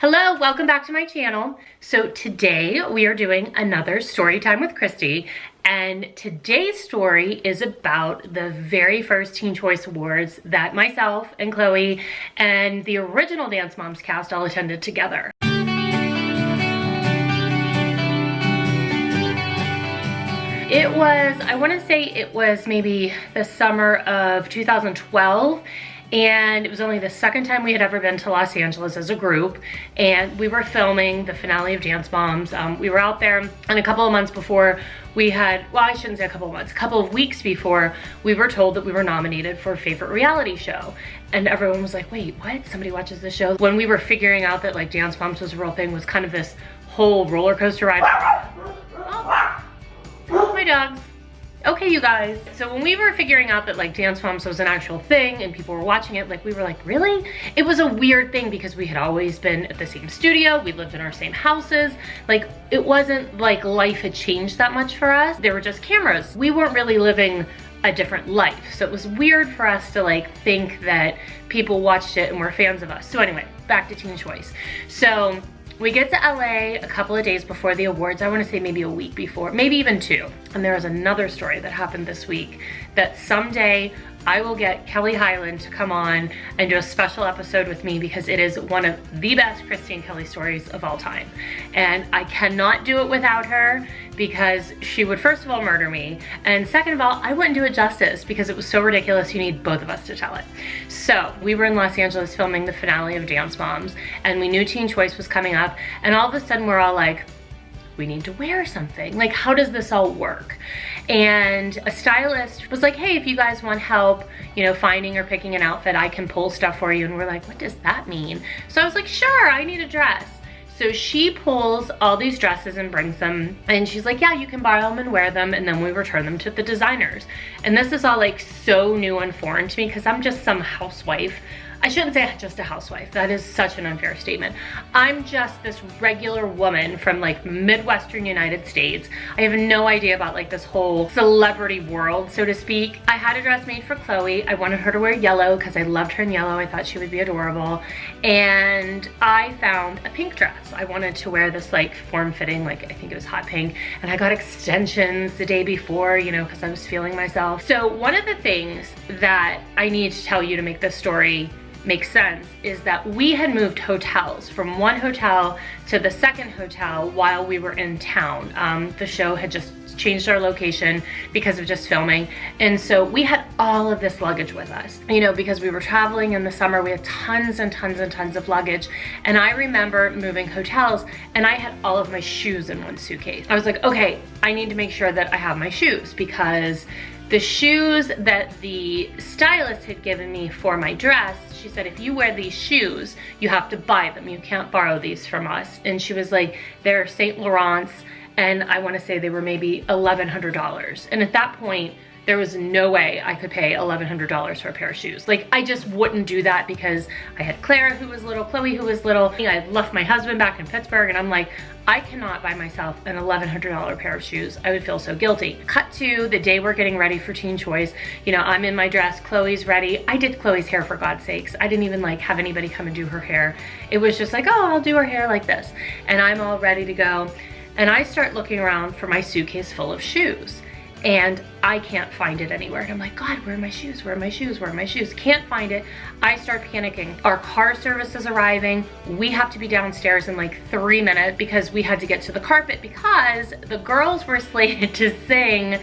Hello, welcome back to my channel. So today we are doing another story time with Christy, and today's story is about the very first Teen Choice Awards that myself and Chloe and the original Dance Moms cast all attended together. It was, I want to say it was maybe the summer of 2012. And it was only the second time we had ever been to Los Angeles as a group, and we were filming the finale of Dance Moms. We were out there, and a couple of months before we had, well, I shouldn't say a couple of months, a couple of weeks before, we were told that we were nominated for favorite reality show. And everyone was like, wait, what? Somebody watches this show? When we were figuring out that like Dance Moms was a real thing, was kind of this whole roller coaster ride. Oh, my dogs. Okay, you guys. So when we were figuring out that like Dance Moms was an actual thing and people were watching it, like we were like, really? It was a weird thing because we had always been at the same studio. We lived in our same houses. Like it wasn't like life had changed that much for us. There were just cameras. We weren't really living a different life. So it was weird for us to like think that people watched it and were fans of us. So anyway, back to Teen Choice. So we get to LA a couple of days before the awards. I want to say maybe a week before, maybe even 2. And there is another story that happened this week that someday I will get Kelly Highland to come on and do a special episode with me because it is one of the best Christi and Kelly stories of all time. And I cannot do it without her because she would first of all murder me, and second of all, I wouldn't do it justice because it was so ridiculous you need both of us to tell it. So we were in Los Angeles filming the finale of Dance Moms, and we knew Teen Choice was coming up, and all of a sudden we're all like, we need to wear something. Like, how does this all work? And a stylist was like, hey, if you guys want help, you know, finding or picking an outfit, I can pull stuff for you. And we're like, what does that mean? So I was like, sure, I need a dress. So she pulls all these dresses and brings them, and she's like, yeah, you can borrow them and wear them, and then we return them to the designers. And this is all like so new and foreign to me because I'm just some housewife. I shouldn't say just a housewife. That is such an unfair statement. I'm just this regular woman from like Midwestern United States. I have no idea about like this whole celebrity world, so to speak. I had a dress made for Chloe. I wanted her to wear yellow because I loved her in yellow. I thought she would be adorable. And I found a pink dress. I wanted to wear this like form-fitting, like I think it was hot pink. And I got extensions the day before, you know, because I was feeling myself. So one of the things that I need to tell you to make this story makes sense is that we had moved hotels from one hotel to the second hotel while we were in town. The show had just changed our location because of just filming, and so we had all of this luggage with us, you know, because we were traveling in the summer. We had tons and tons and tons of luggage, and I remember moving hotels and I had all of my shoes in one suitcase. I was like, okay, I need to make sure that I have my shoes because the shoes that the stylist had given me for my dress, she said, if you wear these shoes, you have to buy them. You can't borrow these from us. And she was like, they're St. Laurent's, and I want to say they were maybe $1,100. And at that point, there was no way I could pay $1,100 for a pair of shoes. Like, I just wouldn't do that because I had Clara who was little, Chloe who was little. I had left my husband back in Pittsburgh, and I'm like, I cannot buy myself an $1,100 pair of shoes. I would feel so guilty. Cut to the day we're getting ready for Teen Choice. You know, I'm in my dress, Chloe's ready. I did Chloe's hair for God's sakes. I didn't even like have anybody come and do her hair. It was just like, oh, I'll do her hair like this. And I'm all ready to go. And I start looking around for my suitcase full of shoes. And I can't find it anywhere. And I'm like, God, where are my shoes? Where are my shoes? Where are my shoes? Can't find it. I start panicking. Our car service is arriving. We have to be downstairs in like 3 minutes because we had to get to the carpet because the girls were slated to sing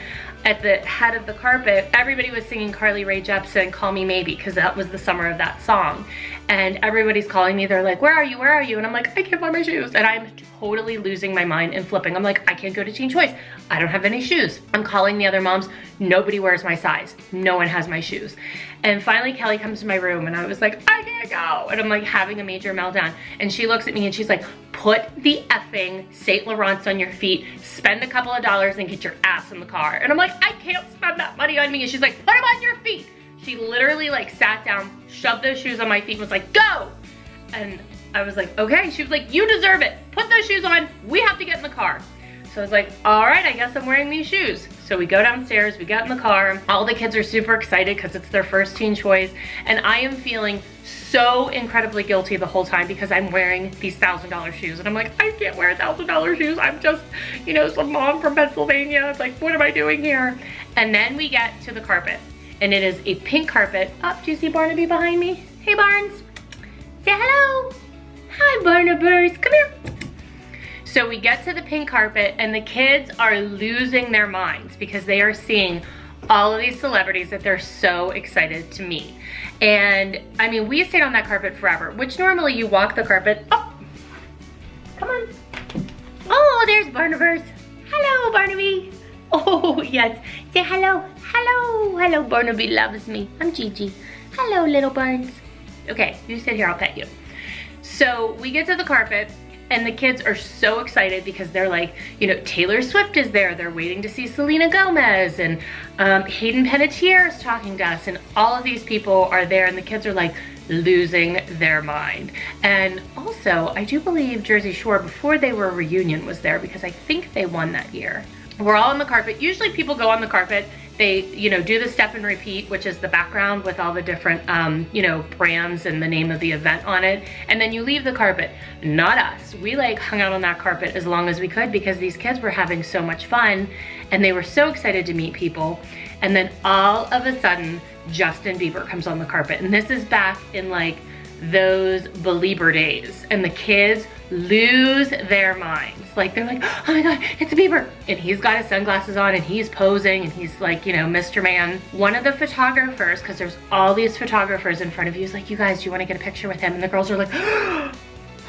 at the head of the carpet. Everybody was singing Carly Rae Jepsen, Call Me Maybe, because that was the summer of that song. And everybody's calling me. They're like, where are you? Where are you? And I'm like, I can't find my shoes. And I'm totally losing my mind and flipping. I'm like, I can't go to Teen Choice. I don't have any shoes. I'm calling the other moms. Nobody wears my size. No one has my shoes. And finally Kelly comes to my room and I was like, I can't go. And I'm like having a major meltdown. And she looks at me and she's like, put the effing St. Laurent's on your feet, spend a couple of dollars and get your ass in the car. And I'm like, I can't spend that money on me. And she's like, put them on your feet. She literally like sat down, shoved those shoes on my feet and was like, go. And I was like, okay. She was like, you deserve it. Put those shoes on. We have to get in the car. So I was like, all right, I guess I'm wearing these shoes. So So we go downstairs, we get in the car. All the kids are super excited because it's their first teen choice. And I am feeling so incredibly guilty the whole time because I'm wearing these $1,000 shoes. And I'm like, I can't wear $1,000 shoes. I'm just, you know, some mom from Pennsylvania. It's like, what am I doing here? And then we get to the carpet. And it is a pink carpet. Oh, do you see Barnaby behind me? Hey, Barnes. Say hello. Hi, Barnabas. Come here. So we get to the pink carpet and the kids are losing their minds because they are seeing all of these celebrities that they're so excited to meet. And I mean, we stayed on that carpet forever, which normally you walk the carpet. Oh, come on. Oh, there's Barnabas. Hello, Barnaby. Oh, yes. Say hello. Hello. Hello, Barnaby loves me. I'm Gigi. Hello, little Barnes. Okay, you sit here, I'll pet you. So we get to the carpet and the kids are so excited because they're like, you know, Taylor Swift is there. They're waiting to see Selena Gomez and Hayden Panettiere is talking to us and all of these people are there and the kids are like losing their mind. And also, I do believe Jersey Shore, before they were a reunion, was there because I think they won that year. We're all on the carpet. Usually people go on the carpet, they, you know, do the step and repeat, which is the background with all the different, you know, brands and the name of the event on it. And then you leave the carpet. Not us. We like hung out on that carpet as long as we could because these kids were having so much fun and they were so excited to meet people. And then all of a sudden, Justin Bieber comes on the carpet. And this is back in like those Belieber days. And the kids lose their minds. Like they're like, oh my God, it's Bieber. And he's got his sunglasses on and he's posing and he's like, you know, Mr. Man. One of the photographers, because there's all these photographers in front of you, is like, you guys, do you want to get a picture with him? And the girls are like, oh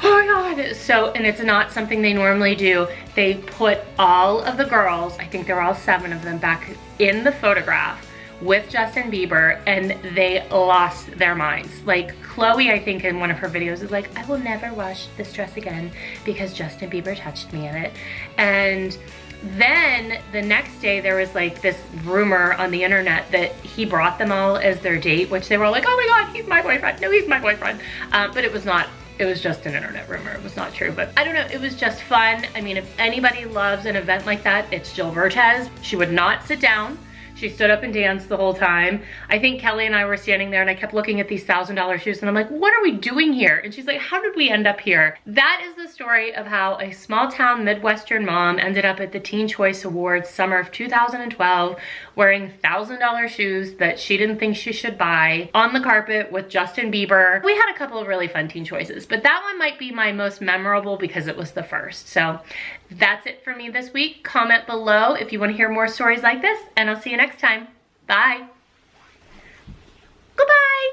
my God. So, and it's not something they normally do. They put all of the girls, I think there were all 7 of them, back in the photograph with Justin Bieber and they lost their minds. Like Chloe, I think in one of her videos is like, I will never wash this dress again because Justin Bieber touched me in it. And then the next day there was like this rumor on the internet that he brought them all as their date, which they were all like, oh my God, he's my boyfriend. No, he's my boyfriend. But it was not. It was just an internet rumor. It was not true, but I don't know. It was just fun. I mean, if anybody loves an event like that, it's Jill Vertes. She would not sit down. She stood up and danced the whole time. I think Kelly and I were standing there and I kept looking at these $1,000 shoes and I'm like, what are we doing here? And she's like, how did we end up here? That is the story of how a small town Midwestern mom ended up at the Teen Choice Awards summer of 2012 wearing $1,000 shoes that she didn't think she should buy on the carpet with Justin Bieber. We had a couple of really fun teen choices, but that one might be my most memorable because it was the first. So that's it for me this week. Comment below if you want to hear more stories like this and I'll see you next time. Bye. Goodbye.